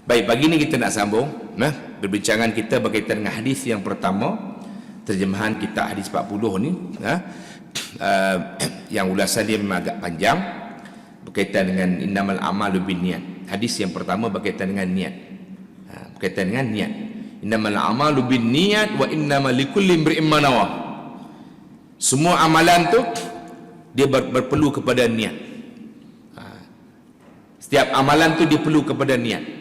Baik, pagi ini kita nak sambung perbincangan kita berkaitan dengan hadis yang pertama, terjemahan kita hadis 40 ni, yang ulasan dia memang agak panjang, berkaitan dengan innamal a'malu binniyat. Hadis yang pertama berkaitan dengan niat, berkaitan dengan niat. Innamal a'malu binniyat wa innamal likulli imri'in ma nawa. Semua amalan tu dia berperlu kepada niat. Setiap amalan tu dia perlu kepada niat.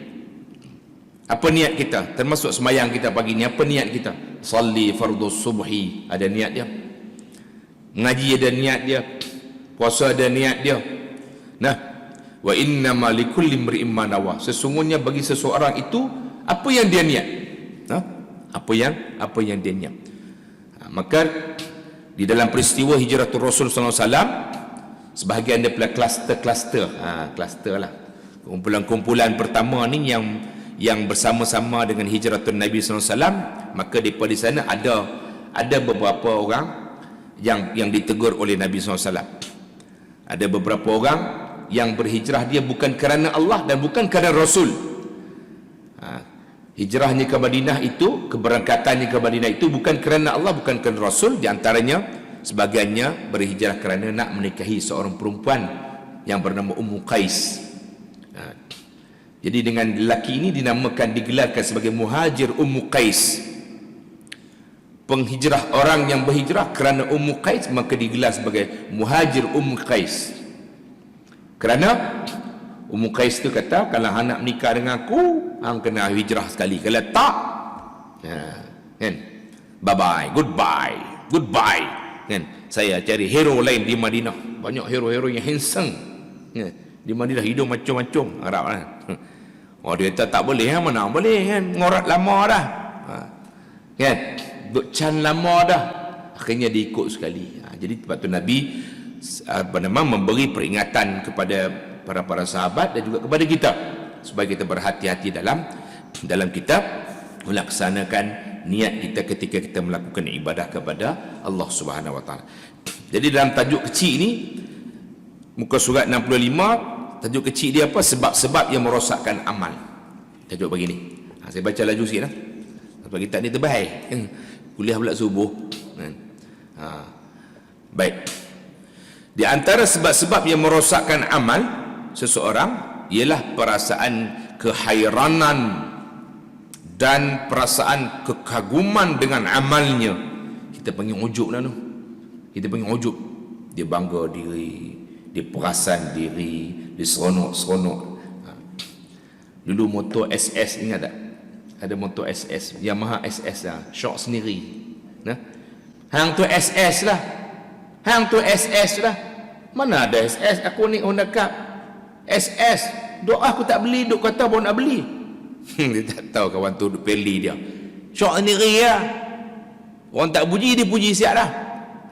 Apa niat kita? Termasuk sembahyang kita pagi ni, apa niat kita? Salli fardhu subhi, ada niat dia. Mengaji ada niat dia. Puasa ada niat dia. Nah, wa innama likulli imri'in ma nawa. Sesungguhnya bagi seseorang itu apa yang dia niat. Apa yang dia niat. Maka di dalam peristiwa hijratul Rasul sallallahu alaihi wasallam, sebahagian daripada kluster-kluster, kluster lah. Kumpulan-kumpulan pertama ni yang bersama-sama dengan hijratul Nabi sallallahu alaihi wasallam, maka di sana ada beberapa orang yang ditegur oleh Nabi sallallahu alaihi wasallam. Ada beberapa orang yang berhijrah dia bukan kerana Allah dan bukan kerana Rasul. Hijrahnya ke Madinah itu, keberangkatannya ke Madinah itu bukan kerana Allah, bukan kerana Rasul. Di antaranya sebagiannya berhijrah kerana nak menikahi seorang perempuan yang bernama Ummu Qais. Jadi dengan lelaki ini digelarkan sebagai muhajir Ummu Qais. Penghijrah, orang yang berhijrah kerana Ummu Qais, maka digelar sebagai muhajir Ummu Qais. Kerana Ummu Qais tu kata, kalau hang nak menikah dengan aku, hang kena hijrah sekali. Kalau tak, kan, bye bye, goodbye, kan. Saya cari hero lain di Madinah. Banyak hero-hero yang handsome, di Madinah, hidung macam-macam Arab kan. Oh, dia kata tak boleh, mana boleh kan, ngorat lama dah, kan, duk can lama dah. Akhirnya diikut sekali. Jadi sebab tu Nabi memberi peringatan kepada para sahabat dan juga kepada kita supaya kita berhati-hati dalam kita melaksanakan niat kita ketika kita melakukan ibadah kepada Allah Subhanahu Wa Taala. Jadi dalam tajuk kecil ini, muka surat 65, tajuk kecil dia apa? Sebab-sebab yang merosakkan amal. Tajuk begini. Saya baca laju sikit lah. Sebab kita ni terbaik. Kuliah pula subuh. Baik. Di antara sebab-sebab yang merosakkan amal seseorang ialah perasaan kehairanan dan perasaan kekaguman dengan amalnya. Kita panggil ujub lah tu. Kita panggil ujub. Dia bangga diri, dia perasan diri, dia seronok. Dulu motor SS, ingat tak? Ada motor SS, Yamaha SS lah, shock sendiri. Nah, hang tu SS lah. Mana ada SS? Aku ni Honda Cup SS. Duk aku tak beli, duk kata baru nak beli. Dia tak tahu kawan tu duk peli dia. Shock sendiri lah. Orang tak puji, dia puji siap lah.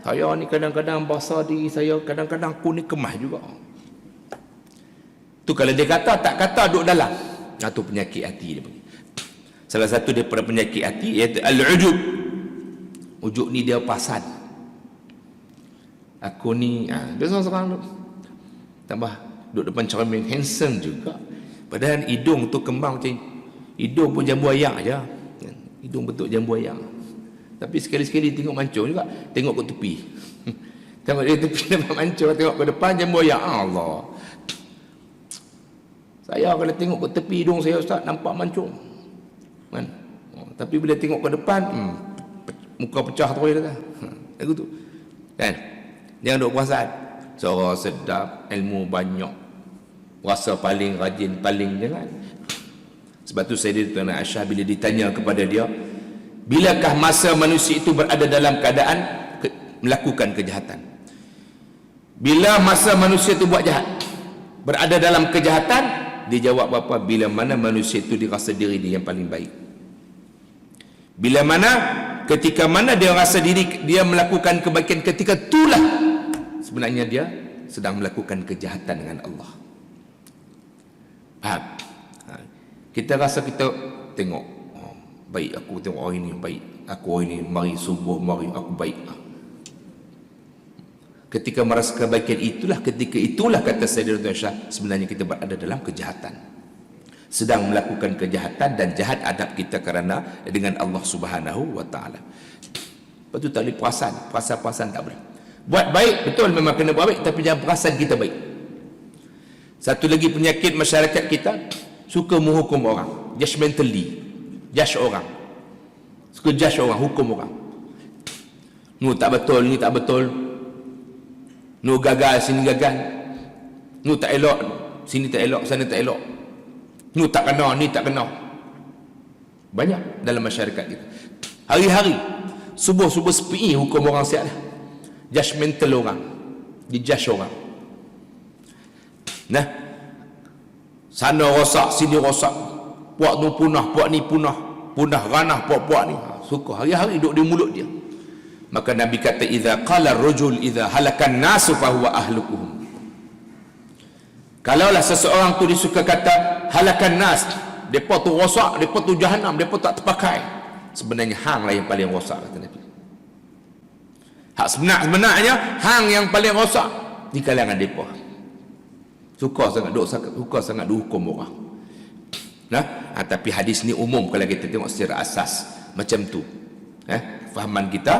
Saya ni kadang-kadang basah diri saya, kadang-kadang aku ni kemah juga. Tu kalau dia kata, tak kata duduk dalam. Itu penyakit hati dia. Salah satu daripada penyakit hati iaitu al-ujub. Ujub ni dia pasan. Aku ni, dia seorang-seorang tambah duduk depan cermin, handsome juga. Padahal hidung tu kembang macam hidung pun jambu ayak aja. Hidung bentuk jambu ayak. Tapi sekali-sekali tengok mancung juga, tengok ke tepi. Tengok dia tepi nampak mancung, tengok ke depan jambu ayak. Allah. Saya kalau tengok ke tepi hidung saya, Ustaz, nampak mancung. Kan? Tapi bila tengok ke depan, muka pecah terus dah. Lagu tu. Kan? Jangan duk perasan. Suara sedap, ilmu banyak. Rasa paling rajin, paling jangan. Sebab tu Sayyidatina Aisyah bila ditanya kepada dia, bilakah masa manusia itu berada dalam keadaan melakukan kejahatan? Bila masa manusia itu buat jahat, berada dalam kejahatan, dia jawab apa? Bila mana manusia itu dirasa diri dia yang paling baik. Bila mana, ketika mana dia rasa diri dia melakukan kebaikan, ketika itulah sebenarnya dia sedang melakukan kejahatan dengan Allah. Faham? Kita rasa kita tengok, baik, aku tengok orang ini baik, aku orang ini mari subuh, mari aku baik. Ketika merasa kebaikan itulah, ketika itulah kata Sayyidatina Aisyah, sebenarnya kita berada dalam kejahatan. sedang melakukan kejahatan dan jahat adab kita kerana dengan Allah Subhanahu wa taala. Lepas tu tak boleh perasan tak boleh. Buat baik betul memang kena buat baik, tapi jangan perasan kita baik. Satu lagi penyakit masyarakat kita, suka menghukum orang, judgmentally, judge orang. Suka judge orang, hukum orang. Nu tak betul, ni tak betul. Nu gagal, sini gagal. Nu tak elok, sini tak elok, sana tak elok. Nu tak kena, ni tak kena. Banyak dalam masyarakat kita. Hari-hari subuh-subuh sepi hukum orang siap dah. Judgmental orang, dijudge orang. Nah, sana rosak, sini rosak. Puak tu punah, puak ni punah. Punah ranah puak-puak ni. Suka hari-hari duduk di mulut dia. Maka Nabi kata, idza qala ar-rajul idza halakan nasu fa huwa ahlukuhum. Kalaulah seseorang tu disuka kata halakan nas, depa tu rosak, depa tu jahanam, depa tak terpakai. Sebenarnya hang lah yang paling rosak, kata Nabi. Hak sebenarnya hang yang paling rosak di kalangan depa. Suka sangat dihukum orang. Nah, tapi hadis ni umum kalau kita tengok secara asas macam tu. Fahaman kita,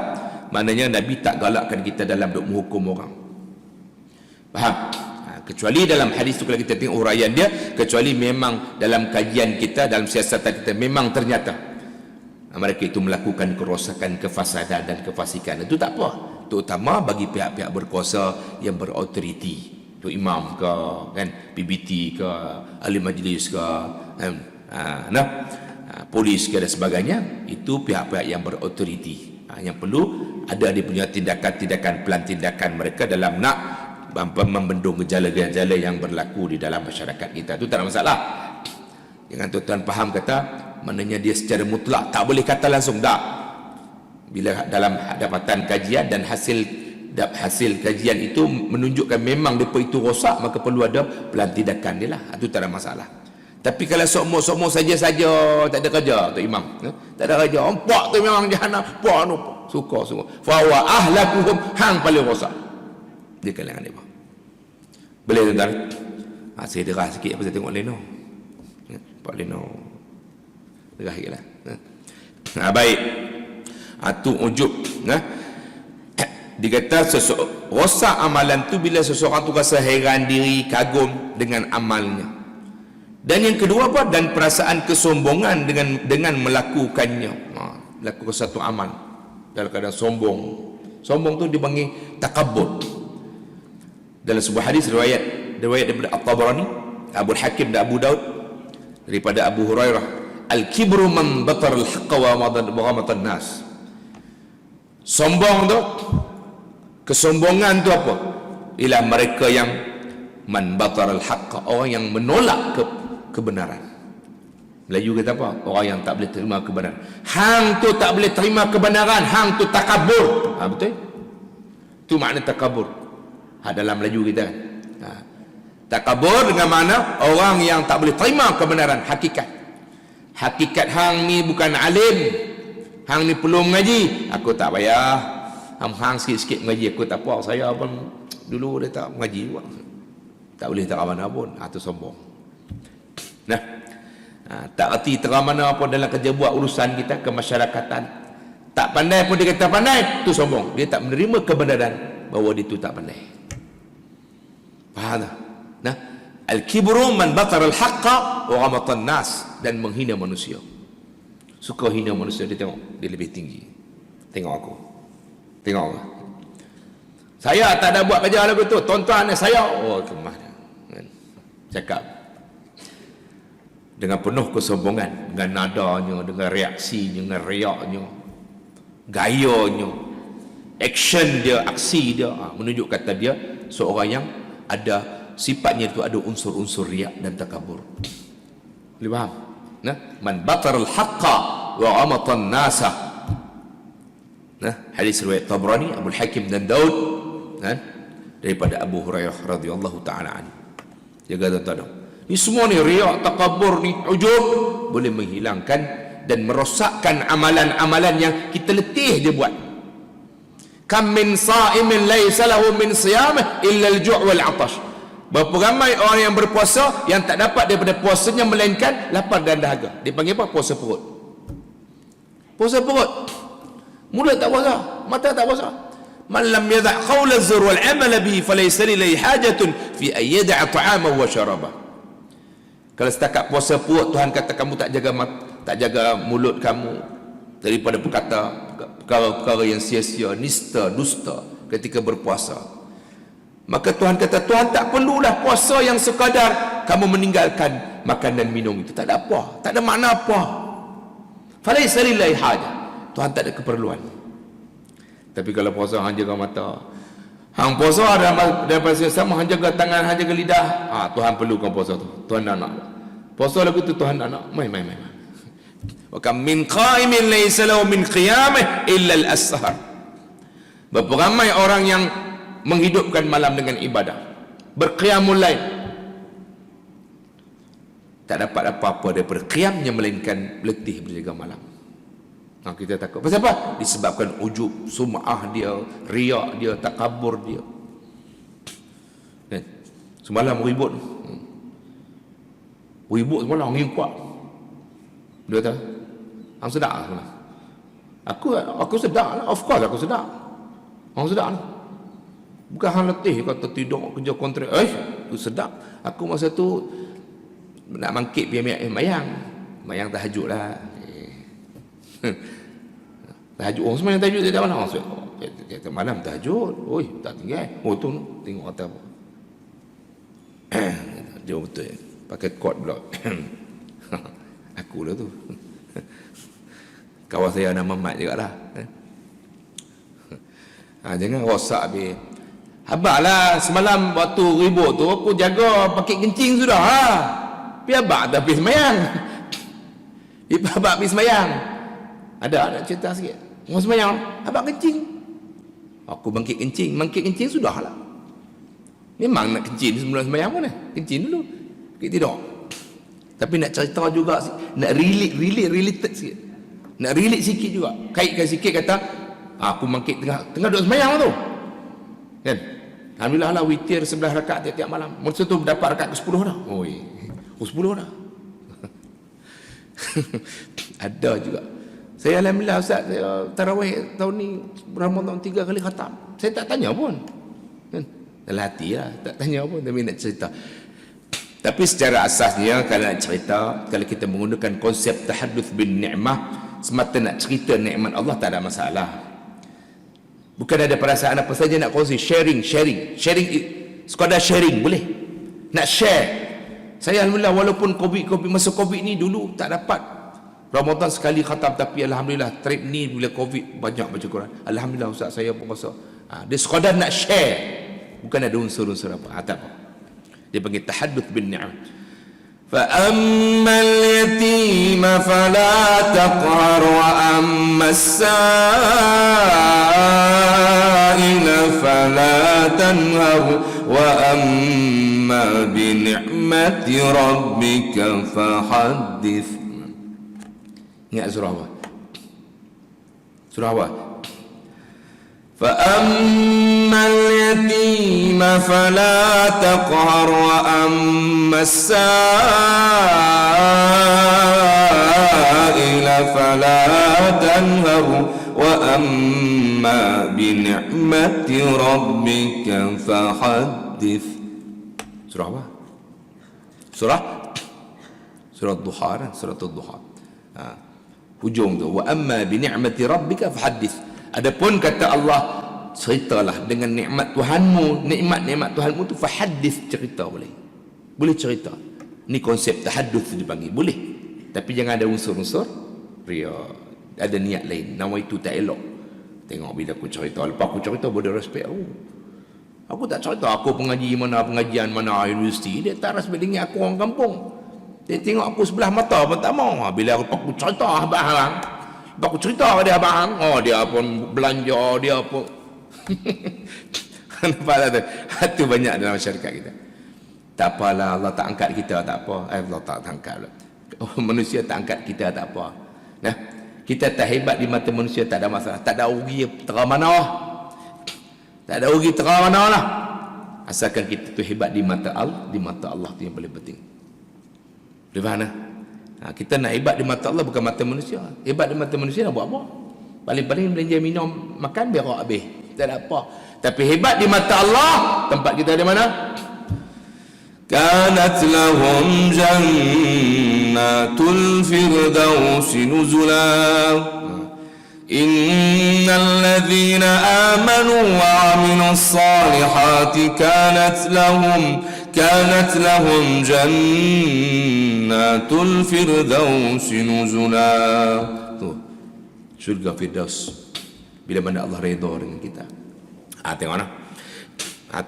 maknanya Nabi tak galakkan kita dalam duk menghukum orang. Faham? Kecuali dalam hadis tu kalau kita tengok uraian dia, kecuali memang dalam kajian kita, dalam siasatan kita memang ternyata mereka itu melakukan kerosakan, kefasadan dan kefasikan. Itu tak apa. Terutama bagi pihak-pihak berkuasa yang berautoriti. Itu imam ke, kan, PBT ke, ahli majlis ke, polis ke dan sebagainya. Itu pihak-pihak yang berautoriti. Yang perlu ada dia punya tindakan-tindakan, pelan tindakan mereka dalam nak membendung gejala-gejala yang berlaku di dalam masyarakat kita. Itu tak ada masalah. Jangan tuan-tuan faham kata maknanya dia secara mutlak tak boleh kata langsung tak. Bila dalam dapatan kajian dan hasil kajian itu menunjukkan memang depa itu rosak, maka perlu ada pelan tindakan dia lah. Itu tak ada masalah. Tapi kalau sok-mok saja-saja tak ada kerja tu imam, tak ada kerja, empak tu memang jahanam, puak tu suka semua. Fa wa ahlakuhum, hang paling rosak di kalangan depa. Boleh tuan-tuan? Saya derah sikit apa saya tengok Leno. Pak Leno derah sikitlah. Baik. Tu ujub. Dikata rosak amalan tu bila seseorang tu rasa heran diri, kagum dengan amalnya. Dan yang kedua apa? Dan perasaan kesombongan dengan melakukannya. Lakukan satu amal dalam keadaan sombong. Sombong tu dipanggil takabbur. Dalam sebuah hadis riwayat daripada At-Tabarani, Abu Hakim dan Abu Daud daripada Abu Hurairah, al-kibru man batara al-haqqa wa ghamata an-nas. Sombong tu, kesombongan tu apa? Ialah mereka yang man batara al-haqqa, orang yang menolak kebenaran. Melayu kata apa? Orang yang tak boleh terima kebenaran. Hang tu tak boleh terima kebenaran, hang tu takabur. Betul? Tu makna takabur. Dalam Melayu kita kan. Takabur dengan mana orang yang tak boleh terima kebenaran, hakikat. Hakikat hang ni bukan alim. Hang ni perlu mengaji. Aku tak payah. Hang sikit-sikit mengaji, aku tak apa. Saya pun dulu dia tak mengaji juga. Tak boleh terang mana pun. Itu sombong. Tak erti terang mana pun dalam kerja buat urusan kita, kemasyarakatan. Tak pandai pun dia kata pandai. Itu sombong. Dia tak menerima kebenaran bahawa dia itu tak pandai. Faham tak? Al-kibru man batara al-haqqa wa ghamata an-nas, dan menghina manusia. Suka hina manusia, dia tengok dia lebih tinggi. Tengok aku. Tengok aku. Saya tak ada buat kerja lagu tu. Tuan-tuan saya, kemah dia. Cakap dengan penuh kesombongan, dengan nadanya, dengan reaksinya, dengan riaknya, gayanya, action dia, aksi dia, menunjuk kata dia seorang yang ada sifatnya itu ada unsur-unsur riak dan takabur. Boleh faham? Man batar al-haqqa wa ghamata an-nasa. Hadis riwayat Tabrani, Abu Hakim dan Daud, daripada Abu Hurairah radhiyallahu taala anhu. Jaga tuan-tuan. Ni semua ni riak, takabur ni, ujub boleh menghilangkan dan merosakkan amalan-amalan yang kita letih dia buat. Kam min sa'imin laysa lahu min siyamih illa al-ju' wal 'atash. Berapa ramai orang yang berpuasa yang tak dapat daripada puasanya melainkan lapar dan dahaga. Dia panggil apa? Puasa perut. Puasa perut. Mulut tak puasa, mata tak puasa. Man lam yada' qawla az-zur wal 'amala bihi falaysa lillahi hajatun fi an yada'a ta'amahu wa syarabah. Kalau setakat puasa perut, Tuhan kata kamu tak jaga mulut kamu daripada berkata perkara-perkara yang sia-sia, nista, dusta ketika berpuasa. Maka Tuhan kata, Tuhan tak perlulah puasa yang sekadar kamu meninggalkan makan dan minum itu. Tak ada apa, tak ada makna apa. Falaysa lillahi hajah. Tuhan tak ada keperluan. Tapi kalau puasa hang jaga mata, hang puasa daripada sama, hang jaga tangan, hang jaga lidah, Tuhan perlukan puasa tu. Tuhan nak puasa lagu tu, Tuhan nak mai. Wa kam min qa'imin laysa lahu min qiyamih illa al-ashar. Berapa ramai orang yang menghidupkan malam dengan ibadah, berqiyamul lail, tak dapat apa-apa daripada qiyamnya melainkan letih berjaga malam. Kita takut. Pasal apa? Disebabkan ujub, sum'ah dia, riak dia, takabur dia. Semalam ribut semalam, angin kuat. Dia kata, hang sedar lah semalam. Aku sedar lah. Of course aku sedar. Hang sedar lah. Bukan hang letih kata tidur kerja kontrak. Aku sedar. Aku masa tu nak bangkit pergi mayang tahajud lah. Tahajud. Oh, semayang tahajud dia tak mana? Kata malam tahajud. Oi, tak tinggal. Oh tu tengok kata apa. Dia betul. Pakai kod pula. Aku lah tu. Kawan saya nama Mat juga lah. Jangan rosak habis. Abang lah semalam waktu ribut tu aku jaga pakai kencing sudah ha. Pi abang tak pergi semayang. Abang pergi semayang. Ada nak cerita sikit. Mau semayang, abang kencing. Aku bangkit kencing sudah lah. Memang nak kencing sebelum semayang pun kencing dulu. Kita tidur. Tapi nak cerita juga, nak related sikit. Nak relate sikit juga. Kaitkan sikit kata, aku bangkit tengah duduk semayang tu. Kan? Alhamdulillah lah witir 11 rakaat tiap-tiap malam. Masa tu dapat rakaat ke-10 dah. 10 dah. Ada juga. Saya alhamdulillah Ustaz, saya tarawih tahun ni Ramadan 3 kali khatam. Saya tak tanya pun. Kan? Dalam hati lah, tak tanya pun, tapi nak cerita. Tapi secara asasnya kalau nak cerita, kalau kita menggunakan konsep tahadduts bin ni'mah, semata nak cerita nikmat Allah tak ada masalah. Bukan ada perasaan apa saja nak kongsi, sharing, sekadar sharing boleh. Nak share. Saya alhamdulillah walaupun masa Covid ni dulu tak dapat Ramadan sekali khatam, tapi alhamdulillah trip ni bila Covid banyak baca Quran. Alhamdulillah Ustaz saya pun rasa dia sekadar nak share, bukan ada unsur-unsur apa. Tak apa. Dia panggil tahadduts bin ni'am. Fa ammal yatima fala taqhar wa ammas sa'ila fala tanhar wa amma bi ni'mati rabbika fahaddits. Ingat surah apa? Surah apa? فَأَمَّا الْيَتِيمَ فَلَا تَقْهَرْ وَأَمَّا السَّائِلَ فَلَا تَنْهَرْ وَأَمَّا بِنِعْمَةِ رَبِّكَ فَحَدِّثْ. Surah apa? Surah Duha kan? Surah Duha. Hujung tu, wa amma bi ni'mati rabbika fahaddits. Adapun kata Allah, ceritalah dengan nikmat Tuhanmu, nikmat Tuhanmu tu fahaddits, cerita boleh cerita. Ni konsep tahadduts dipanggil, boleh. Tapi jangan ada unsur-unsur ria, ada niat lain. Nawaitu tak elok. Tengok bila aku cerita, lepas aku cerita boleh respect aku. Aku tak cerita aku pengajian mana universiti, dia tak respect dengan aku orang kampung. Dia tengok aku sebelah mata pun tak mau. Bila aku cerita abang, aku cerita dia abang, dia pun belanja, dia pun nampak tak tu? Itu banyak dalam masyarakat kita. Tak apalah, Allah tak angkat kita, tak apa. Allah tak angkat. Manusia tak angkat kita, tak apa. Nah, kita tak hebat di mata manusia, tak ada masalah. Tak ada rugi terang mana. Tak ada rugi terang mana lah. Asalkan kita tu hebat di mata Allah tu yang paling penting. Boleh faham tak? Kita nak hebat di mata Allah bukan mata manusia. Hebat di mata manusia nak buat apa? Paling-paling belanja minum makan berak habis. Tak ada apa. Tapi hebat di mata Allah, tempat kita di mana? كانت لهم جنات الفردوس نزلا إن الذين آمنوا وعملوا الصالحات كانت لهم جنات الفردوس نزلا. Syurga Firdaus bila mana Allah redha dengan kita. Tengok nah.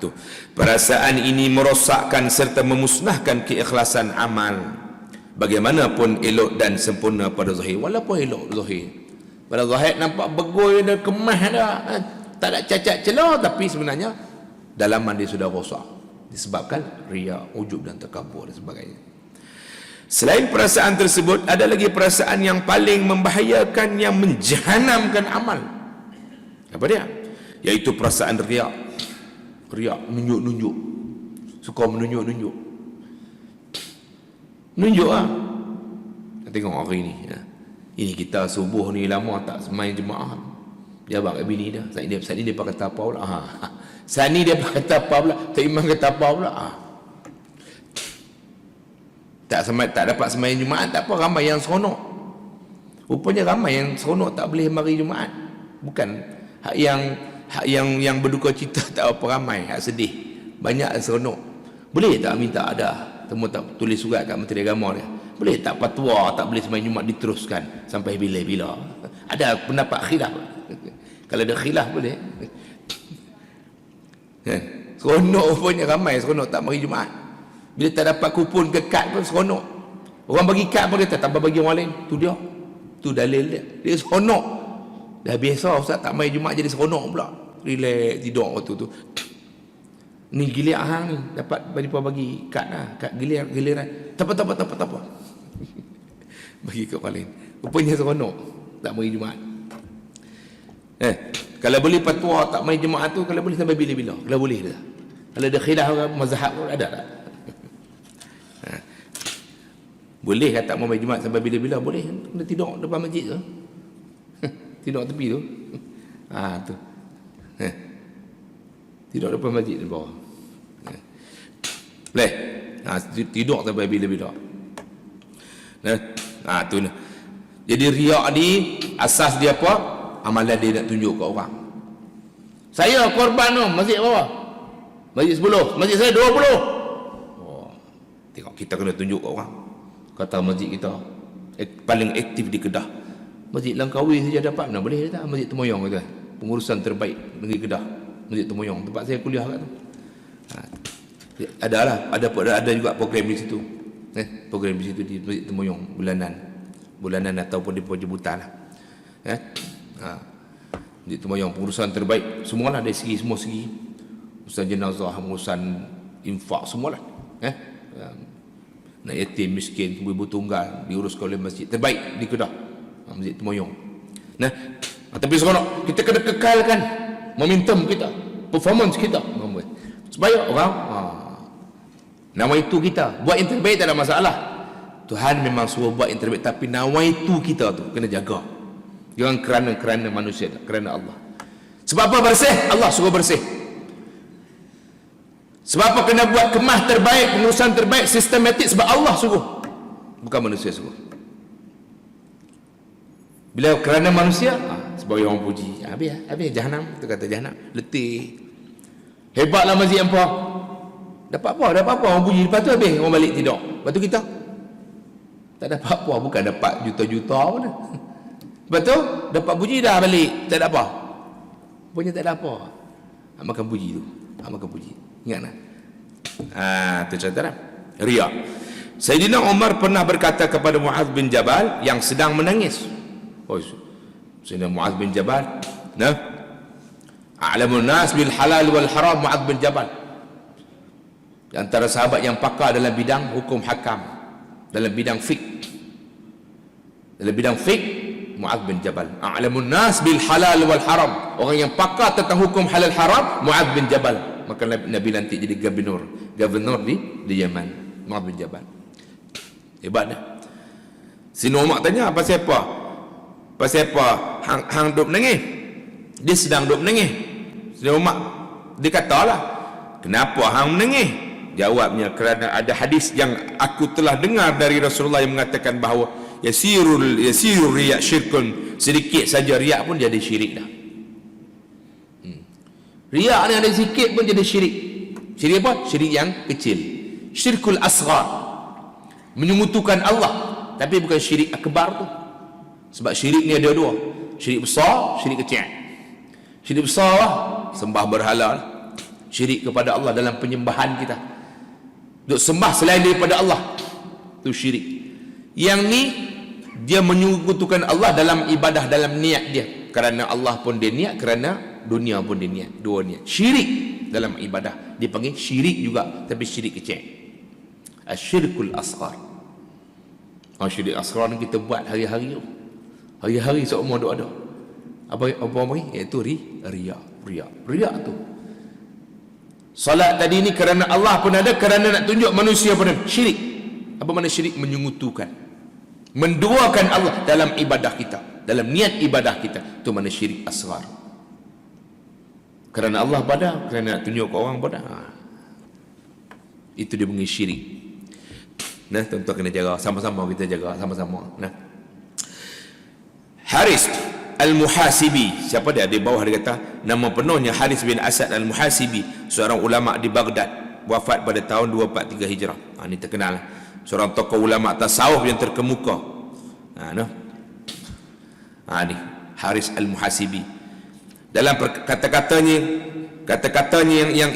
Tu perasaan ini merosakkan serta memusnahkan keikhlasan amal. Bagaimanapun elok dan sempurna pada zahir, walaupun elok zahir, pada zahir nampak begoi dan kemas dah, tak ada cacat celah, tapi sebenarnya dalaman dia sudah rosak disebabkan riya, ujub dan takabur dan sebagainya. Selain perasaan tersebut, ada lagi perasaan yang paling membahayakan yang menjahanamkan amal. Apa dia? Yaitu perasaan riya. Riya, nunjuk-nunjuk. Suka menunjuk-nunjuk. Nunjuk lah. Tengok hari ni. Ini kita subuh ni lama tak semain jemaah. Dia abang kat bini dah. Saat ni dia kata apa pula? Saat ni dia kata apa pula? Tak imam kata apa pula? Tak dapat semain Jumaat, tak apa, ramai yang seronok. Rupanya ramai yang seronok tak boleh mari Jumaat. Bukan hak yang berduka cita tak apa ramai, hak sedih. Banyak yang seronok. Boleh tak minta ada temu tak tulis surat kat Menteri Agama dia? Boleh tak fatwa tak boleh semain Jumaat diteruskan sampai bila-bila? Ada pendapat khilaf. Kalau ada khilaf boleh. Seronok rupanya ramai seronok tak mari Jumaat. Bila tak dapat kupon ke kad pun seronok. Orang bagi kad pun kata tambah bagi orang lain. Tu dia. Tu dalil dia. Dia seronok. Dah biasa ustaz tak main Jumaat jadi seronok pula. Relax tidur waktu tu. Ni gilir hang ni dapat bagi kad lah. Kad giliran. Tak apa. Bagi ke orang lain. Rupanya seronok tak main Jumaat. Kalau boleh fatwa tak main Jumaat tu, kalau boleh sampai bila-bila. Kalau boleh dah. Kalau ada khilaf mazhab ada tak? Boleh kata mau main Jumaat sampai bila-bila? Boleh. Kena tidur depan masjid tu. Tidur tepi tu. Tu. Tidur depan masjid di bawah. Boleh. Tidur sampai bila-bila. Tu nah. Jadi riak ni asas dia apa? Amalan dia nak tunjuk ke orang. Saya korban tu masjid bawah. Masjid 10, masjid saya 20. Tengok kita kena tunjuk ke orang. Kata masjid kita paling aktif di Kedah. Masjid Langkawi saja dapat, mana boleh tak? Masjid Temoyong kata. Pengurusan terbaik negeri Kedah. Masjid Temoyong, tempat saya kuliah kat tu. Ada juga program di situ. Program di situ di Masjid Temoyong bulanan ataupun di jemputan lah. Masjid Temoyong pengurusan terbaik, semualah dari semua segi. Urusan jenazah, urusan infak semualah. Nak yatim miskin, ibu tunggal diuruskan oleh masjid terbaik di Kedah, Masjid Temoyong. Tapi seronok kita kena kekalkan momentum kita, performance kita supaya orang nawaitu kita buat yang terbaik tak ada masalah. Tuhan memang suruh buat yang terbaik, tapi nawaitu kita tu kena jaga. Jangan kerana manusia, kerana Allah. Sebab apa bersih? Allah suruh bersih. Sebab apa kena buat kemah terbaik, pengurusan terbaik, sistematik? Sebab Allah suruh, bukan manusia suruh. Bila kerana manusia, sebab orang puji, habis jahanam. Itu kata jahanam, letih. Hebatlah masjid apa? Dapat apa? Orang puji, lepas tu habis orang balik tidur. Lepas tu kita tak dapat apa, bukan dapat juta-juta pun. Lepas tu dapat puji dah balik, tak ada apa. Punya tak ada apa. Makan puji tu, makan puji. Ingat tak? Tu contoh dah. Riya. Sayyidina Umar pernah berkata kepada Muaz bin Jabal yang sedang menangis. Sayyidina Muaz bin Jabal, a'lamun nas bil halal wal haram, Muaz bin Jabal. Di antara sahabat yang pakar dalam bidang hukum hakam, dalam bidang fiqh. Dalam bidang fiqh, Muaz bin Jabal. A'lamun nas bil halal wal haram. Orang yang pakar tentang hukum halal haram, Muaz bin Jabal. maka Nabi lantik jadi gubernur di Yaman, Mu'adh bin Jabal. Hebat dah. Sini Umar tanya, pasal apa? Pasal apa hang duk menangis? Dia sedang duk menangis. Sini Umar dia katalah, kenapa hang menangis? Jawabnya, kerana ada hadis yang aku telah dengar dari Rasulullah yang mengatakan bahawa yasirul riya syirkun, sedikit saja riak pun jadi syirik dah. Riak ni ada sikit pun jadi syirik. Syirik apa? Syirik yang kecil. Syirkul asghar, menyekutukan Allah, tapi bukan syirik akbar tu. Sebab syirik ni ada dua, syirik besar, syirik kecil. Syirik besar lah, sembah berhala lah. Syirik kepada Allah dalam penyembahan kita, duk sembah selain daripada Allah, tu syirik. Yang ni dia menyekutukan Allah dalam ibadah, dalam niat dia, kerana Allah pun dia niat, kerana dunia pun dia niat, dua niat. Syirik dalam ibadah dipanggil syirik juga, tapi syirik kecil. Asyirkul asghar. Syirik asghar ni kita buat hari-hari, hari-hari seumur duk ada. Apa ni? Iaitu riya tu. Salat tadi ni kerana Allah pun ada, kerana nak tunjuk manusia pun ada. Syirik. Apa makna syirik? Menyekutukan, menduakan Allah dalam ibadah kita, dalam niat ibadah kita. Itu makna syirik asghar. Kerana Allah pada, kerana nak tunjuk ke orang pada. Itu dia panggil syirik. Nah, tuan-tuan kena jaga, sama-sama kita jaga, sama-sama. Nah, Haris Al-Muhasibi, siapa dia? Di bawah dia kata nama penuhnya Haris bin Asad Al-Muhasibi, seorang ulama di Baghdad, wafat pada tahun 243 Hijrah. Ini terkenal, seorang tokoh ulama tasawuf yang terkemuka. Ni Haris Al-Muhasibi. Dalam kata-katanya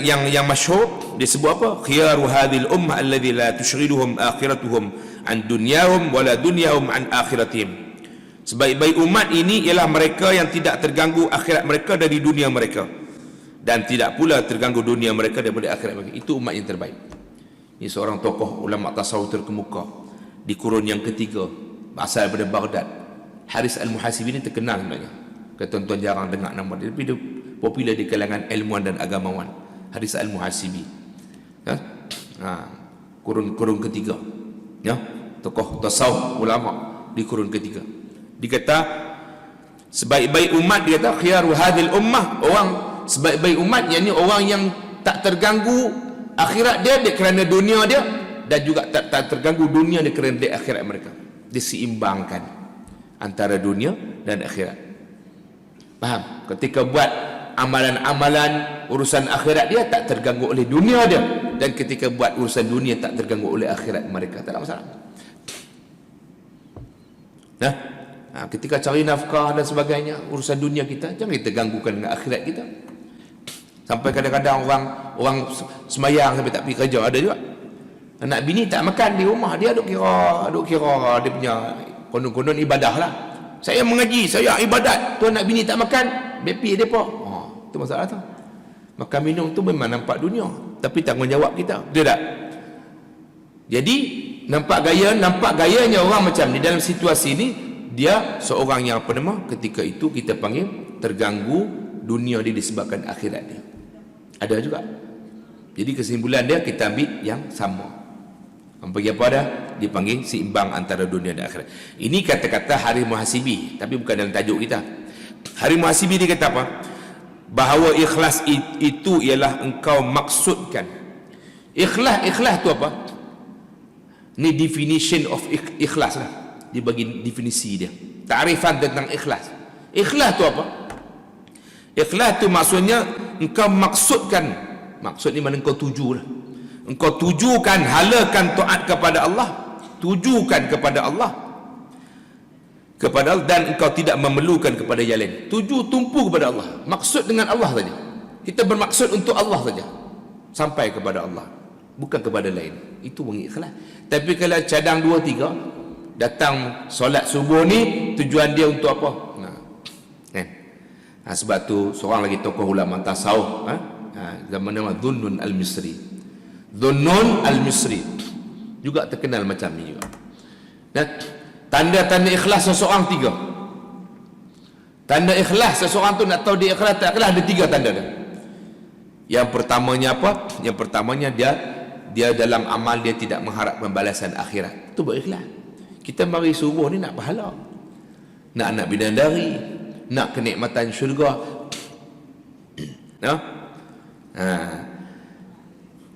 yang masyhur, disebut apa? Khiyaru hadhil ummah alladhi la tushghiluhum akhiratuhum an dunyahum wala dunyahum an akhiratihim. Sebaik-baik umat ini ialah mereka yang tidak terganggu akhirat mereka dari dunia mereka, dan tidak pula terganggu dunia mereka daripada akhirat mereka. Itu umat yang terbaik. Ini seorang tokoh ulama tasawuf terkemuka di kurun yang ketiga, asal daripada Baghdad. Haris Al-Muhasibi ini terkenal sebenarnya. Tuan-tuan jarang dengar nama dia, tapi dia popular di kalangan ilmuwan dan agamawan. Haris Al-Muhasibi. Kurun ketiga. Ya, tokoh tasawuf ulama di kurun ketiga. Dikata sebaik-baik umat, dia kata khiyaru hadhil ummah, orang sebaik-baik umat, yakni orang yang tak terganggu akhirat dia kerana dunia dia, dan juga tak terganggu dunia dia kerana dia akhirat mereka. Diseimbangkan antara dunia dan akhirat. Faham? Ketika buat amalan-amalan urusan akhirat dia tak terganggu oleh dunia dia, dan ketika buat urusan dunia tak terganggu oleh akhirat mereka. Tak ada masalah. Ketika cari nafkah dan sebagainya, urusan dunia kita jangan kita ganggukan dengan akhirat kita. Sampai kadang-kadang orang semayang sampai tak pergi kerja, ada juga. Anak bini tak makan di rumah, dia duk kira dia punya konon-konon ibadah lah. Saya mengaji, saya ibadat, tu anak bini tak makan, BP depa. Itu masalah tu. Makan minum tu memang nampak dunia, tapi tanggungjawab kita. Betul tak? Jadi nampak gayanya orang macam ni dalam situasi ni, dia seorang yang ketika itu kita panggil terganggu dunia dia disebabkan akhirat dia. Ada juga. Jadi kesimpulan dia kita ambil yang sama. Bagi apa dah? Dipanggil seimbang antara dunia dan akhirat. Ini kata-kata Haris Muhasibi, tapi bukan dalam tajuk kita. Haris Muhasibi dia kata apa? Bahawa ikhlas itu ialah engkau maksudkan. Ikhlas tu apa? Ni definition of ikhlas lah. Dia bagi definisi dia, ta'rifan tentang ikhlas. Ikhlas tu apa? Ikhlas tu maksudnya engkau maksudkan. Maksud ni mana engkau tuju lah. Engkau tujukan, halakan taat kepada Allah, tujukan kepada Allah, dan engkau tidak memerlukan kepada yang lain. Tuju tumpu kepada Allah, maksud dengan Allah saja. Kita bermaksud untuk Allah saja, sampai kepada Allah, bukan kepada lain. Itu mengikhlas. Tapi kalau cadang 2-3, datang solat subuh ni tujuan dia untuk apa? Sebab tu seorang lagi tokoh ulama tasawuf, zaman nama Dhunnun Al-Misri. Dhunnun Al-Misri juga terkenal macam ni juga. Dan tanda-tanda ikhlas seseorang 3. Tanda ikhlas seseorang tu nak tahu dia ikhlas tak ikhlas, ada 3 tanda dia. Yang pertamanya apa? Yang pertamanya dia dalam amal dia tidak mengharap pembalasan akhirat. Itu berikhlas. Kita mari subuh ni nak pahala, nak anak bidadari, nak kenikmatan syurga. Nah,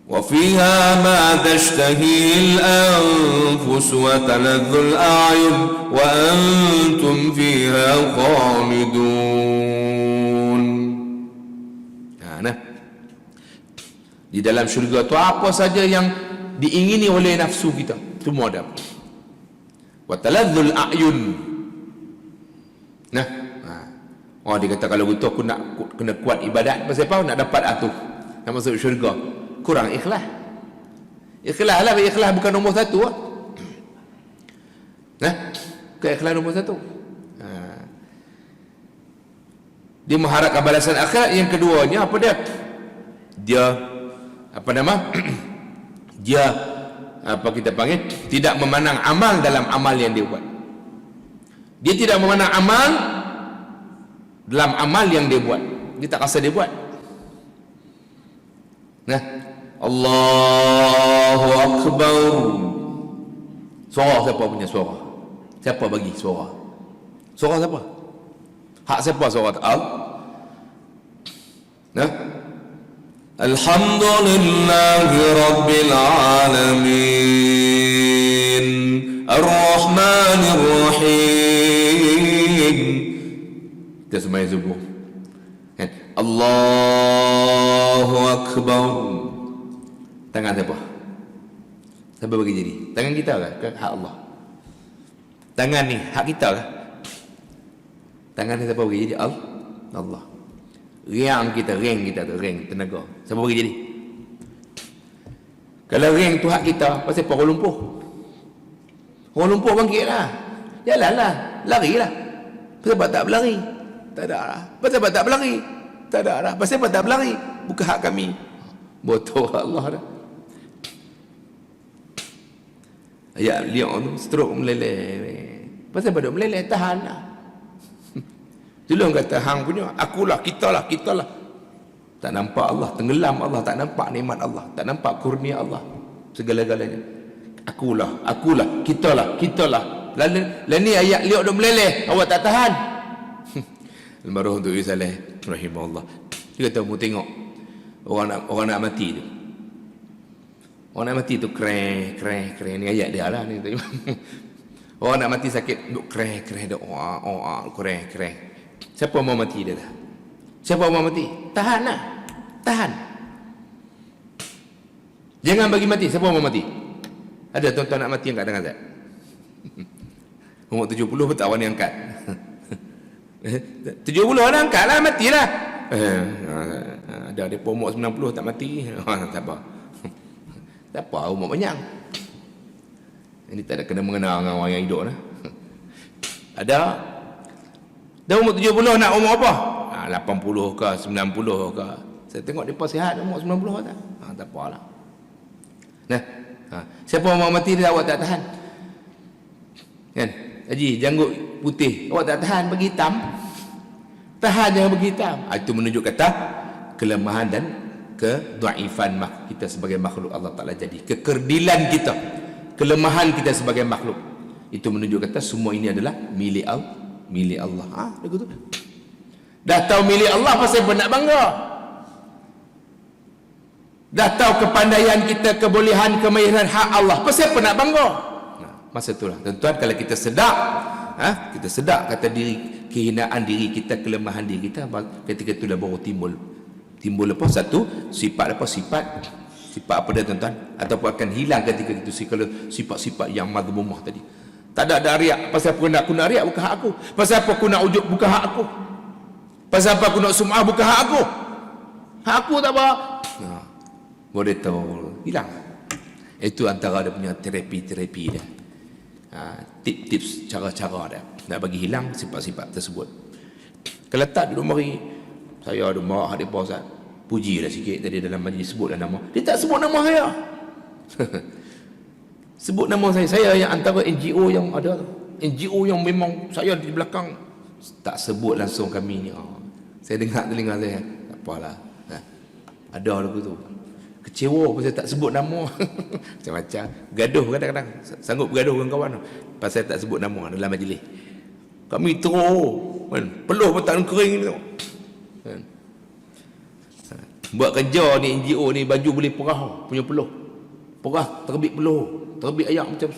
وفيها ما تشتهي الأنفس وتلذ الأعين وأنتم فيها خالدون. Nah, di dalam syurga tu apa saja yang diingini oleh nafsu kita, semua ada. Wa taladzul a'yun. Nah, oh dia kata kalau betul aku nak kena kuat ibadat, pasal apa? Nak dapat atu, nak masuk syurga. Kurang ikhlas. Ikhlas lah, ikhlas bukan nombor satu lah. Nah, keikhlasan nombor satu. Dia mengharapkan balasan akhirat. Yang keduanya apa dia? Dia apa nama? Dia apa kita panggil? Tidak memandang amal dalam amal yang dia buat. Dia tidak memandang amal dalam amal yang dia buat. Dia tak rasa dia buat. Nah, Allahu Akbar. Suara siapa punya suara? Siapa bagi suara? Suara siapa? Hak siapa suara? Nah, Alhamdulillahi Rabbil Alamin Ar-Rahmanir Rahim. Kita sembahyang subuh kan? Allahu Akbar. Tangan siapa? Siapa bagi jadi? Tangan kita ke hak Allah? Tangan ni hak kita ke? Tangan ni siapa bagi jadi? Allah. Ring kita tu, ring tenaga. Siapa bagi jadi? Kalau ring tu hak kita, pasal apa orang lumpuh? Orang lumpuh bangkitlah. Jalanlah, larilah. Pasal apa tak berlari? Tak ada lah. Pasal apa tak berlari? Tak ada lah. Pasal apa tak berlari? Bukan hak kami. Botol Allah dah. Ayat liak tu stroke meleleh. Pasal pada meleleh tahan lah. Dulu orang kata hang punya, akulah, kita lah. Tak nampak Allah, tenggelam Allah, tak nampak nikmat Allah, tak nampak kurnia Allah, segala-galanya. Akulah, kita lah. Lalu ni ayat liak dah meleleh, awak tak tahan. Almarhum tu Saleh rahimahullah. Dia kata mu tengok orang nak mati tu. Orang nak mati tu kreh ni ayat dia lah ni. Orang nak mati sakit duk kreh duk kreh. Siapa mau mati dia dah? Siapa mau mati? Tahan lah. Tahan. Jangan bagi mati. Siapa mau mati? Ada tuan-tuan nak mati angkat tangan tak? Umur 70 pun tak awak ni angkat. 70 orang angkat lah, matilah. Ada umur 90 tak mati. Tak apa. Tak apa, umur panjang. Ini tak ada kena mengenal dengan orang yang hidup lah. Ada. Dah umur 70 nak umur apa? 80 ke 90 ke. Saya tengok mereka sihat umur 90 tak? Tak apalah. Nah, siapa mau mati dia awak tak tahan? Kan? Haji janggut putih, awak tak tahan bagi hitam. Tahan jangan bagi hitam. Itu menunjuk kata kelemahan dan kedaifan kita sebagai makhluk Allah Taala jadi. Kekerdilan kita, kelemahan kita sebagai makhluk. Itu menunjuk kata semua ini adalah milik Allah. Milik Allah. Begitu. Dah tahu milik Allah, pasal apa nak bangga? Dah tahu kepandaian kita, kebolehan, kemahiran hak Allah, pasal apa nak bangga? Masa itulah tuan-tuan, kalau kita sedar, kita sedar kata diri, kehinaan diri kita, kelemahan diri kita, ketika itulah baru timbul apa? Satu sifat apa dia tuan-tuan? Ataupun akan hilang ketika itu sifat-sifat yang madhumumah tadi. Tak ada riak. Pasal apa aku nak riak, bukan hak aku. Pasal apa aku nak ujub, bukan hak aku. Pasal apa aku nak sum'ah, bukan hak aku. Hak aku tak apa. Boleh tahu hilang. Itu antara dia punya terapi dia. Tips cara-cara dia nak bagi hilang sifat-sifat tersebut. Kalau tak duduk mari, saya ada marah dia Ustaz. Pujilah sikit tadi dalam majlis, sebutlah nama. Dia tak sebut nama saya. Sebut nama saya yang antara NGO yang ada, NGO yang memang saya di belakang, tak sebut langsung kami ni. Saya dengar telinga saya, tak apalah. Ada lagu tu. Kecewa pasal tak sebut nama. Macam-macam. Gaduh kadang-kadang. Sanggup bergaduh dengan kawan pasal tak sebut nama dalam majlis. Kami teruk. Kan? Peluh pun tak kering ni. Kan? Buat kerja ni NGO ni baju boleh perah punya peluh. Perah terbit peluh, terbit ayak macam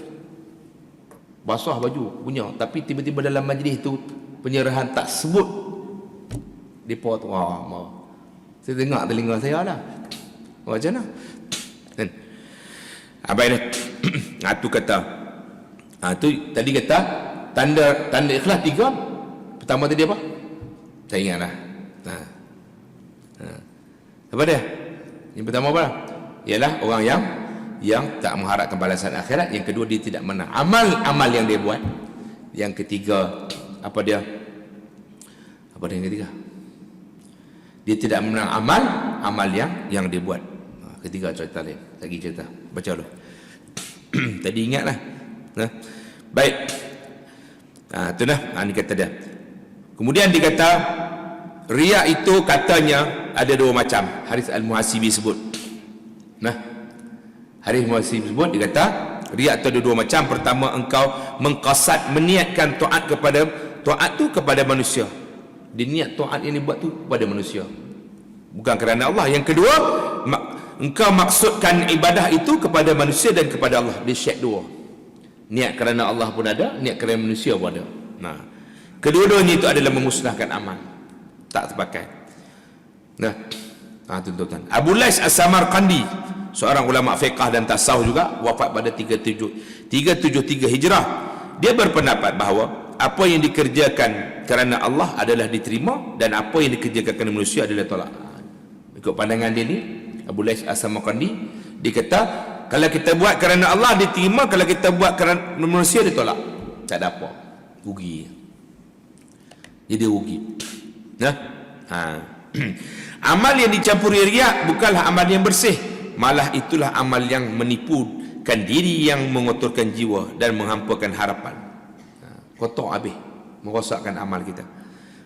basah baju punya, tapi tiba-tiba dalam majlis tu penyerahan tak sebut depa tu. Saya dengar telinga saya lah. Macam mana? Kan? Abai dah. Tu kata. Tu tadi kata tanda ikhlas 3. Pertama tadi apa? Saya ingatlah. Apa dia? Yang pertama apa? Ialah orang yang tak mengharapkan balasan akhirat. Yang kedua, dia tidak menang amal yang dia buat. Yang ketiga, apa dia yang ketiga? Dia tidak menang amal yang dia buat. Ketiga cerita lain. Lagi cerita. Baca dulu. Tadi ingatlah. Baik. Itu dah. Ini kata dia. Kemudian dikata riya itu katanya ada 2 macam. Harith Al-Muhasibi sebut. Harith Al-Muhasibi sebut, dia kata riya itu ada 2 macam. Pertama, engkau mengqasad meniatkan taat tu kepada manusia. Dia niat taat yang dibuat tu kepada manusia, bukan kerana Allah. Yang kedua, engkau maksudkan ibadah itu kepada manusia dan kepada Allah. Dia syak 2. Niat kerana Allah pun ada, niat kerana manusia pun ada. Kedua-duanya itu adalah memusnahkan amal, tak terpakai. Tuan-tuan, Abu Lais As-Samarqandi, seorang ulama fiqh dan tasawuf juga, wafat pada 373 Hijrah. Dia berpendapat bahawa apa yang dikerjakan kerana Allah adalah diterima, dan apa yang dikerjakan kerana manusia adalah tolak. Ikut pandangan dia ni, Abu Lais As-Samarqandi, dia kata kalau kita buat kerana Allah diterima, kalau kita buat kerana manusia ditolak. Tak ada apa, rugi. Jadi rugi. Amal yang dicampuri riak bukanlah amal yang bersih, malah itulah amal yang menipukan diri, yang mengotorkan jiwa dan menghampakan harapan. Kotor habis, merosakkan amal kita.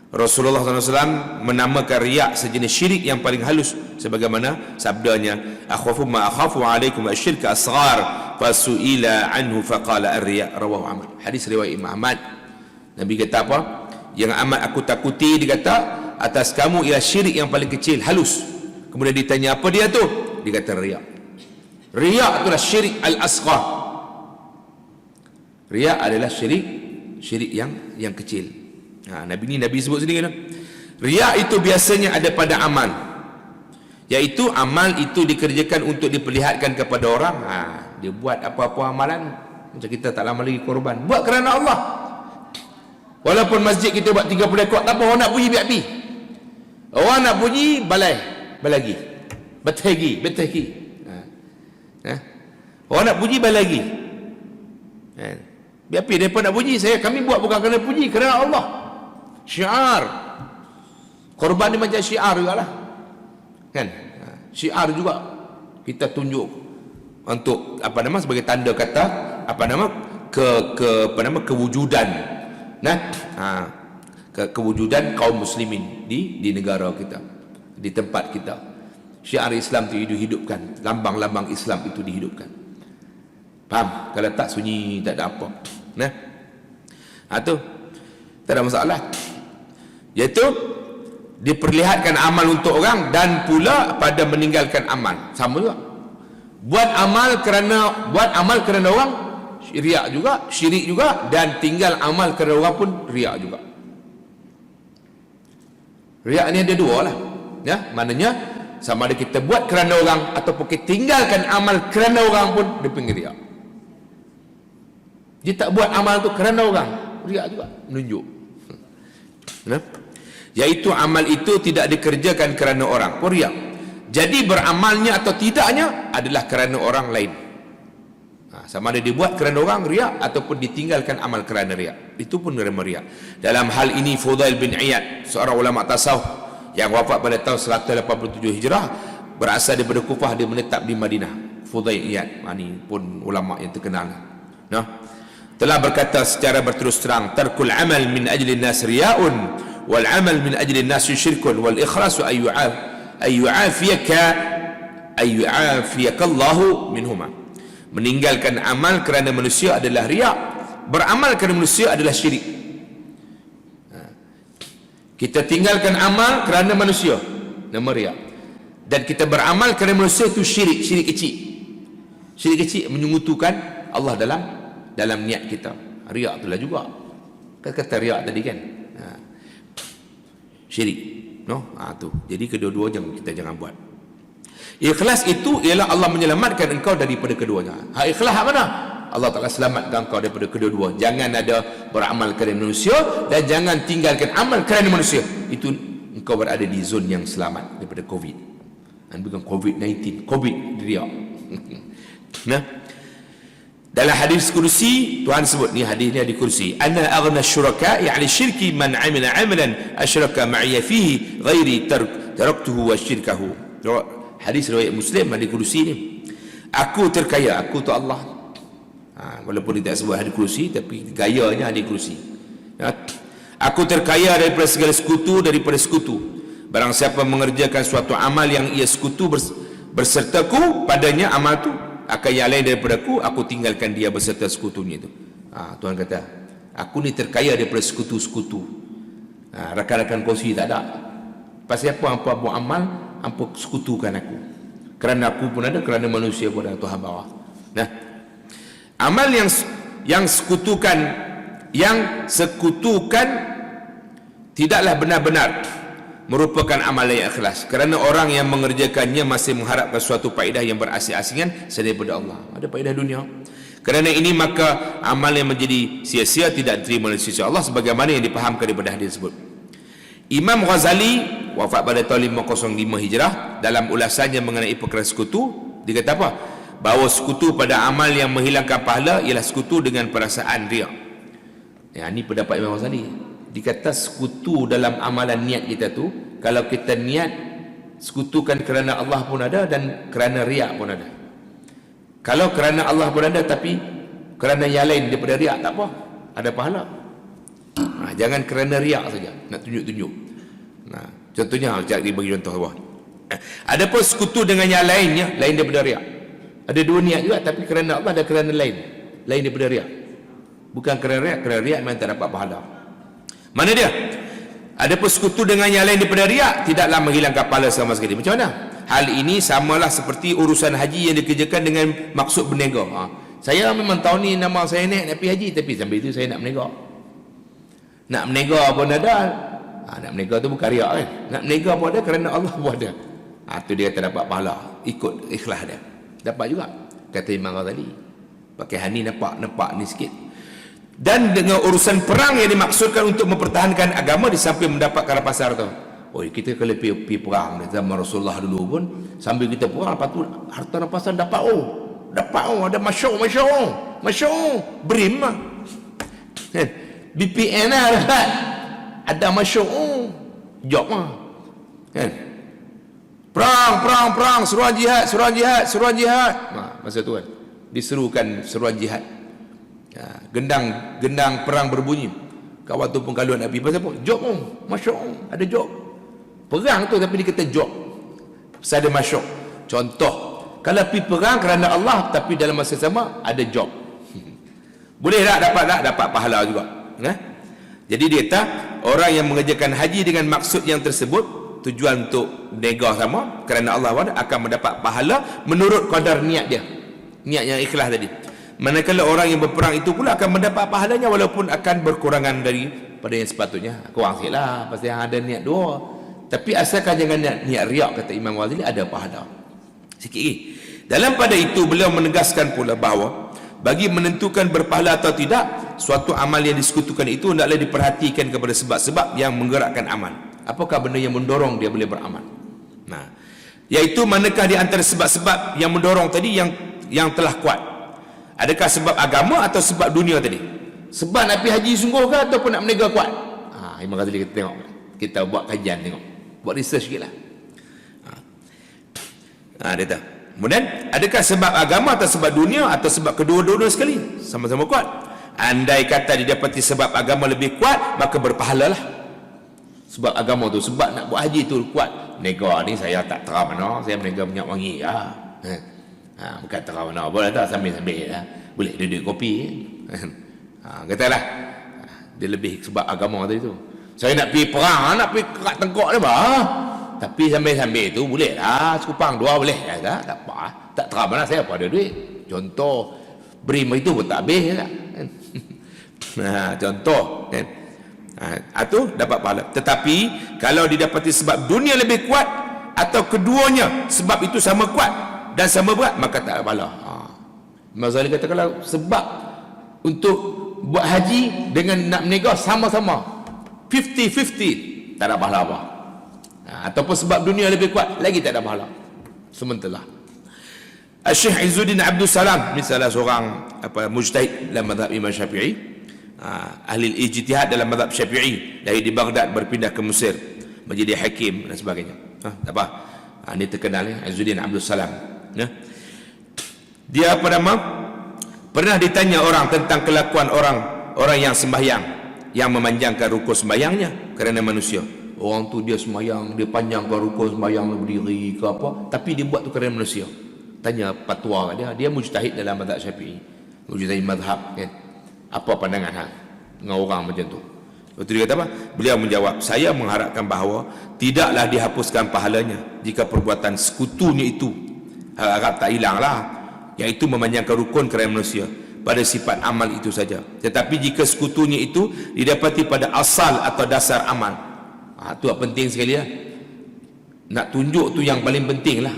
Rasulullah SAW menamakan riak sejenis syirik yang paling halus, sebagaimana sabdanya, akhafu ma akhafu alaikum asyirka asghar fasu'ila anhu faqala ar-riya, rawahu Ahmad. Hadis riwayat Imam Ahmad. Nabi kata apa? Yang amat aku takuti, dia kata, atas kamu ialah syirik yang paling kecil, halus. Kemudian ditanya apa dia tu? Dia kata riak. Riak itulah syirik al-asghar. Riak adalah syirik yang kecil. Nabi sebut sendiri kan? Riak itu biasanya ada pada amal, iaitu amal itu dikerjakan untuk diperlihatkan kepada orang. Dia buat apa-apa amalan, macam kita tak lama lagi korban, buat kerana Allah. Walaupun masjid kita buat 30 ekor, tak apa, orang nak bunyi biar-bi. Orang nak bunyi balai lagi. Betagi. Orang nak bunyi balai lagi. Biar-bi mereka nak bunyi, kami buat bukan kerana puji, kerana Allah. Syiar. Korban ni macam syiar jugalah. Kan? Syiar juga kita tunjuk untuk sebagai tanda kata kewujudan. Kewujudan kaum muslimin di negara kita, di tempat kita. Syiar Islam itu dihidupkan, lambang-lambang Islam itu dihidupkan. Faham? Kalau tak, sunyi, tak ada apa. Tu tak ada masalah. Iaitu diperlihatkan amal untuk orang, dan pula pada meninggalkan amal. Sama juga. Buat amal kerana orang, riak juga, syirik juga, dan tinggal amal kerana orang pun riak juga. Riak ni ada 2 lah. Maknanya sama ada kita buat kerana orang ataupun kita tinggalkan amal kerana orang pun dia panggil riak. Dia tak buat amal tu kerana orang, riak juga, menunjuk. Iaitu amal itu tidak dikerjakan kerana orang, pun riak. Jadi beramalnya atau tidaknya adalah kerana orang lain. Sama ada dibuat kerana orang, riak, ataupun ditinggalkan amal kerana riak, itu pun kerana riak. Dalam hal ini Fudail bin Iyad, seorang ulama tasawuf yang wafat pada tahun 187 Hijrah, berasal daripada Kufah, dia menetap di Madinah. Fudail Iyad, ini pun ulama yang terkenal. Telah berkata secara berterus terang, tarkul amal min ajli nas riya'un wal amal min ajli nas syirkun wal ikhlasu ayyu'afiyakallahu minhuma. Meninggalkan amal kerana manusia adalah riak, beramal kerana manusia adalah syirik. Kita tinggalkan amal kerana manusia, nama riak, dan kita beramal kerana manusia itu syirik, syirik kecil. Syirik kecil menyekutukan Allah dalam niat kita. Riak itulah juga. Kata riak tadi kan. Syirik. No? Tu. Jadi kedua-dua kita jangan buat. Ikhlas itu ialah Allah menyelamatkan engkau daripada keduanya. Ikhlas mana? Allah Ta'ala selamatkan engkau daripada kedua-dua. Jangan ada beramal kerana manusia dan jangan tinggalkan amal kerana manusia. Itu engkau berada di zon yang selamat daripada COVID. Dan bukan COVID-19, COVID riak. Nah, dalam hadis kursi Tuhan sebut, ni hadis ni di kursi, ana aghna syuraka yani syirki man amila amalan asyraka ma'iya fihi ghairi taraktuhu wa syirkahu. Hadis riwayat Muslim, hadis kursi ni. Aku terkaya, aku tu Allah. Walaupun dia tak sebut hadis kursi, tapi gayanya hadis kursi. Aku terkaya daripada segala sekutu, daripada sekutu. Barang siapa mengerjakan suatu amal yang ia sekutu bersertaku padanya, amal tu akan yang lain daripada aku tinggalkan dia beserta sekutunya itu. Tuhan kata, aku ni terkaya daripada sekutu-sekutu. Rakan-rakan kongsi tak ada. Pasal apa buat amal, hampa sekutukan aku. Kerana aku pun ada, kerana manusia pun ada, Tuhan bawa. Nah, amal yang sekutukan tidaklah benar-benar merupakan amal yang ikhlas, kerana orang yang mengerjakannya masih mengharapkan suatu faedah yang berasing-asingan selain daripada Allah. Ada faedah dunia. Kerana ini maka amal yang menjadi sia-sia tidak diterima oleh sisi Allah, sebagaimana yang dipahamkan daripada hadis tersebut. Imam Ghazali wafat pada tahun 505 Hijrah. Dalam ulasannya mengenai perkara sekutu, dia kata apa? Bahawa sekutu pada amal yang menghilangkan pahala ialah sekutu dengan perasaan riak. Ini pendapat Imam Ghazali. Dikata sekutu dalam amalan niat kita tu, kalau kita niat sekutukan kerana Allah pun ada dan kerana riak pun ada. Kalau kerana Allah pun ada tapi kerana yang lain daripada riak, tak apa, ada pahala. Jangan kerana riak saja nak tunjuk-tunjuk. Contohnya dia bagi contoh bawah. Adapun sekutu dengan yang lainnya, lain daripada riak. Ada dua niat juga, tapi kerana Allah ada kerana lain daripada riak. Bukan kerana riak memang tak dapat pahala. Mana dia? Adapun sekutu dengan yang lain daripada riak, tidaklah menghilangkan pahala sama sekali. Macam mana? Hal ini samalah seperti urusan haji yang dikerjakan dengan maksud berniaga. Saya memang tahun ni nama saya naik nak pergi haji, tapi sambil itu saya nak berniaga. Nak berniaga pun ada. Nak berniaga tu bukan riak kan? Nak berniaga pun ada kerana Allah pun ada. Tu dia kata dapat pahala. Ikut ikhlas dia. Dapat juga. Kata Imam Ghazali. Pakai hani nampak ni sikit. Dan dengan urusan perang yang dimaksudkan untuk mempertahankan agama di samping mendapatkan pasar tu. Kita kalau pergi perang zaman Rasulullah dulu pun, sambil kita perang, lepas tu harta rampasan dapat ada masyuk brim lah. BPN lah dapat. Ada masyuk job lah. Perang, seruan jihad. Masa tu kan diserukan seruan jihad. Gendang perang berbunyi. Kat waktu pun kalau nak pergi pasal apa? Job masyuk ada job. Perang tu tapi dia kata job. Pasal ada masyuk. Contoh, kalau pergi perang kerana Allah tapi dalam masa sama ada job. Boleh tak dapat pahala juga. Jadi dia kata orang yang mengerjakan haji dengan maksud yang tersebut, tujuan untuk berniaga sama kerana Allah akan mendapat pahala menurut kadar niat dia. Niat yang ikhlas tadi. Manakala orang yang berperang itu pula akan mendapat pahalanya walaupun akan berkurangan daripada yang sepatutnya. Kurang sikit lah pasal yang ada niat dua. Tapi asalkan jangan niat riak, kata Imam Ghazali, ada pahala. Sikit lagi. Dalam pada itu beliau menegaskan pula bahawa bagi menentukan berpahala atau tidak suatu amal yang disekutukan itu hendaklah diperhatikan kepada sebab-sebab yang menggerakkan amal. Apakah benda yang mendorong dia boleh beramal? Iaitu manakah di antara sebab-sebab yang mendorong tadi yang telah kuat? Adakah sebab agama atau sebab dunia tadi? Sebab nak pergi haji sungguh ke ataupun nak berniaga kuat? Imam Ghazali kita tengok. Kita buat kajian tengok. Buat research sikit lah. Dia tahu. Kemudian, adakah sebab agama atau sebab dunia atau sebab kedua-dua sekali? Sama-sama kuat. Andai kata didapati sebab agama lebih kuat, maka berpahala lah. sebab agama tu, sebab nak buat haji tu kuat. Nega ni saya tak terang mana, saya menega minyak wangi lah. Bukan terang mana, boleh tak sambil-sambil lah. Boleh duduk kopi. Katalah, dia lebih sebab agama tadi tu. Saya nak pergi perang, nak pergi kerak tengkok dia bah. Tapi sambil-sambil tu boleh lah, sekupang dua boleh lah, tak apa. Tak terang mana saya apa ada duit. Contoh, beri itu pun tak habis tak? Contoh kan. Itu dapat pahala. Tetapi kalau didapati sebab dunia lebih kuat atau keduanya sebab itu sama kuat dan sama berat, maka tak ada pahala. Imam Ghazali kata kalau sebab untuk buat haji dengan nak berniaga sama-sama 50-50, tak ada pahala apa. Ataupun sebab dunia lebih kuat, lagi tak ada pahala. Sementara Syekh Izzuddin Abdul Salam, misalnya seorang mujtahid dalam mazhab Imam Syafi'i, ahli ijtihad dalam mazhab Syafi'i, dari di Baghdad berpindah ke Mesir menjadi hakim dan sebagainya. Tak apa. Ini terkenal ni, Izzuddin Abdul Salam. Dia pernah ditanya orang tentang kelakuan orang yang sembahyang, yang memanjangkan rukun sembahyangnya kerana manusia. Orang tu dia sembahyang, dia panjangkan rukun sembahyang, berdiri ke apa, tapi dia buat tu kerana manusia. Tanya fatwa dia mujtahid dalam mazhab Syafi'i, mujtahid mazhab kan. Apa pandangan dengan orang macam tu? Lepas tu dia kata apa? Beliau menjawab, saya mengharapkan bahawa tidaklah dihapuskan pahalanya jika perbuatan sekutunya itu harap tak hilanglah, iaitu memanjangkan rukun kerana manusia pada sifat amal itu saja. Tetapi jika sekutunya itu didapati pada asal atau dasar amal, itu penting sekali lah. Nak tunjuk tu yang paling penting lah.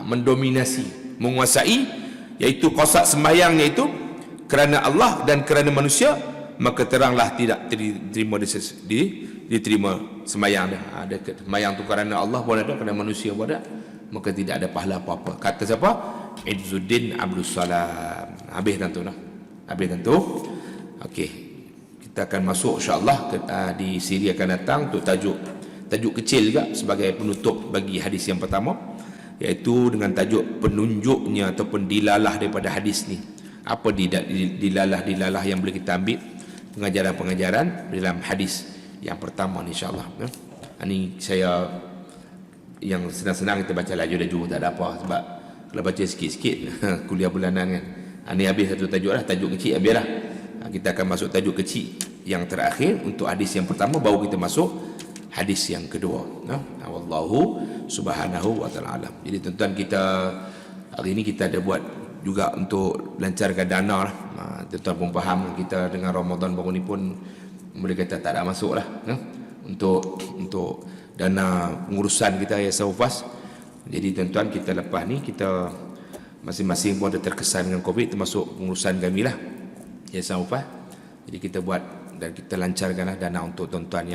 Mendominasi, menguasai, iaitu qasak sembahyangnya itu kerana Allah dan kerana manusia, maka teranglah tidak diterima sembahyang dia. Ada sembahyang tu kerana Allah pun ada, kerana manusia pun ada, maka tidak ada pahala apa-apa. Kata siapa? Izzuddin Abdul Salam. Habis tentu lah. Habis tentu. Okey. Kita akan masuk insya-Allah di siri akan datang untuk tajuk kecil juga sebagai penutup bagi hadis yang pertama, iaitu dengan tajuk penunjuknya ataupun dilalah daripada hadis ni. Apa dilalah yang boleh kita ambil pengajaran-pengajaran dalam hadis yang pertama ni insya-Allah. Ini saya yang senang-senang kita baca laju-laju, tak ada apa, sebab kalau baca sikit-sikit kuliah bulanan kan. Ini habis satu tajuk lah, tajuk kecil habislah. Kita akan masuk tajuk kecil yang terakhir untuk hadis yang pertama, baru kita masuk hadis yang kedua. Wallahu subhanahu wa ta'ala alam. Jadi tuan-tuan, kita hari ini kita ada buat juga untuk lancarkan dana lah. Tuan-tuan pun faham, kita dengan Ramadan baru ni pun boleh kata tak ada masuk lah untuk dana pengurusan kita Yayasan Ufas. Jadi tuan-tuan, kita lepas ni kita masing-masing pun ada terkesan dengan COVID, termasuk pengurusan kami lah Yayasan Ufas. Jadi kita buat dan kita lancarkanlah dana untuk tuan-tuan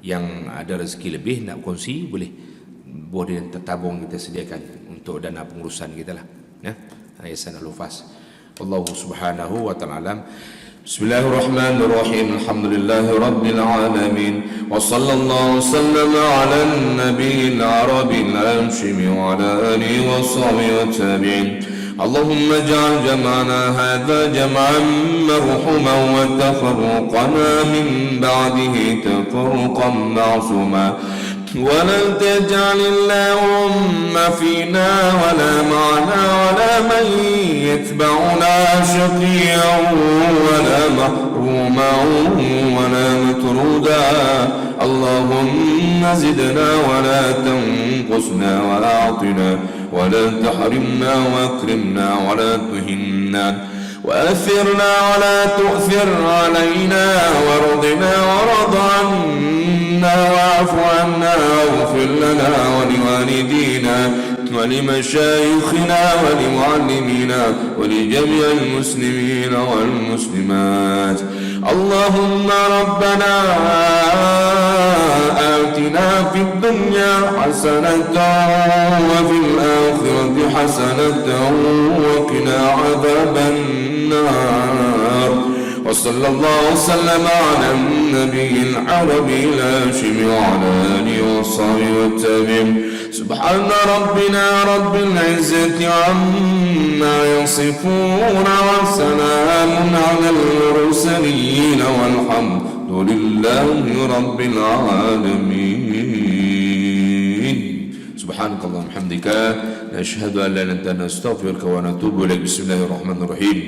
yang ada rezeki lebih nak kongsi, boleh tertabung kita sediakan untuk dana pengurusan kita lah ya, Yayasan Al-Ufas. Allahu subhanahu wa ta'ala. Bismillahirrahmanirrahim. Alhamdulillahi rabbil alamin. Wa sallallahu sallama ala nabiyil arabil hashimi wa ala alihi wa sahbihi wa tabi'in. اللهم اجعل جمعنا هذا جمعا مرحوما وتفرقنا من بعده تفرقا معصوما ولا تجعل اللهم فينا ولا معنا ولا من يتبعنا شقيا ولا محروما ولا مطرودا اللهم زدنا ولا تنقصنا وأعطنا ولا تحرمنا واكرمنا ولا تهنا وأثرنا ولا تؤثر علينا وارضنا ورض عنا واعف عنا واغفر لنا ولوالدينا ولمشايخنا ولمعلمينا ولجميع المسلمين والمسلمات اللهم ربنا آتنا في الدنيا حسنة وفي الآخرة حسنة وقنا عذاب النار وصلى الله وسلم على النبي العربي الهاشمي وعلى آله وصحبه والتابعين سبحان ربنا رب العزة عما يصفون وسلام على المرسلين والحمد لله رب العالمين. سبحانك اللهم وبحمدك نشهد أن لا إله إلا أنت نستغفرك ونتوب إليك. بسم الله الرحمن الرحيم.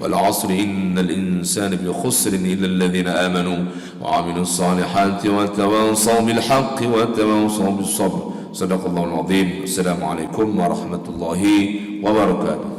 والعصر إن الإنسان بخسر إلا الذين آمنوا وعملوا الصالحات وتواصوا بالحق وتواصوا بالصبر. صدق الله العظيم. السلام عليكم ورحمة الله وبركاته.